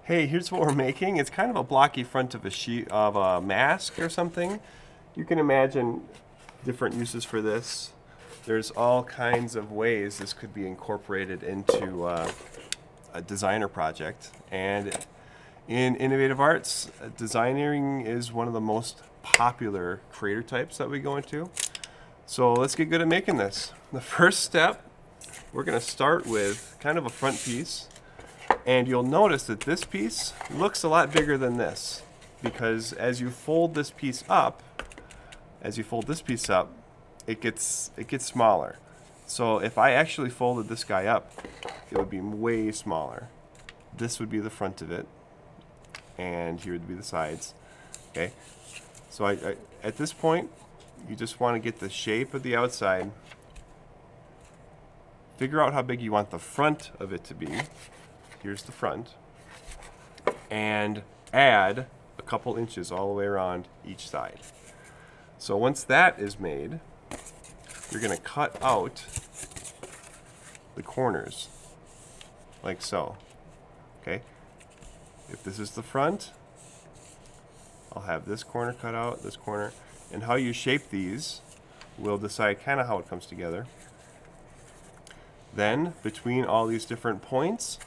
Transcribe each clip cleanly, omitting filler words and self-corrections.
Hey, here's what we're making. It's kind of a blocky front of a sheet of a mask or something. You can imagine different uses for this. There's all kinds of ways this could be incorporated into a designer project. And in innovative arts, designing is one of the most popular creator types that we go into. So let's get good at making this. The first step, we're going to start with kind of a front piece. And you'll notice that this piece looks a lot bigger than this, because as you fold this piece up, it gets smaller. So if I actually folded this guy up, it would be way smaller. This would be the front of it, and here would be the sides. Okay, so at this point, you just want to get the shape of the outside. Figure out how big you want the front of it to be. Here's the front, and add a couple inches all the way around each side. So once that is made, you're going to cut out the corners like so. Okay, if this is the front, I'll have this corner cut out, this corner, and how you shape these will decide kind of how it comes together. Then between all these different points,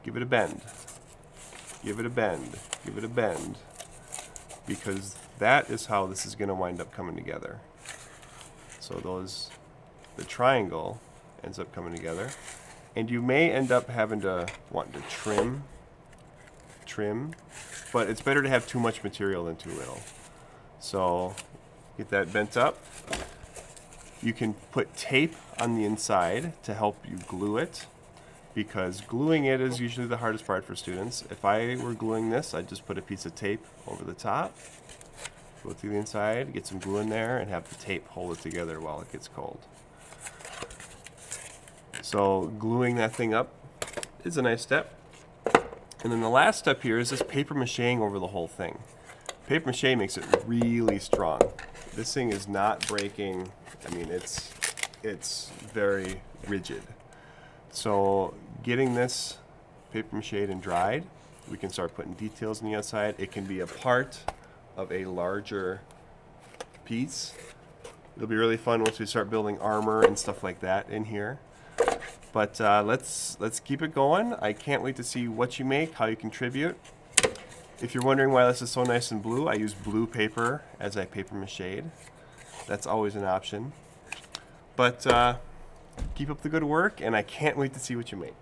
give it a bend, give it a bend, give it a bend, because that is how this is going to wind up coming together. So the triangle ends up coming together, and you may end up having to want to trim, but it's better to have too much material than too little. So get that bent up. You can put tape on the inside to help you glue it, because gluing it is usually the hardest part for students. If I were gluing this, I'd just put a piece of tape over the top, go through the inside, get some glue in there, and have the tape hold it together while it gets cold. So gluing that thing up is a nice step. And then the last step here is just paper macheing over the whole thing. Paper mache makes it really strong. This thing is not breaking. I mean, it's very rigid. So getting this paper mache and dried, we can start putting details on the outside. It can be a part of a larger piece. It'll be really fun once we start building armor and stuff like that in here. But let's keep it going. I can't wait to see what you make, how you contribute. If you're wondering why this is so nice and blue, I use blue paper as I paper mache'd. That's always an option. But keep up the good work, and I can't wait to see what you make.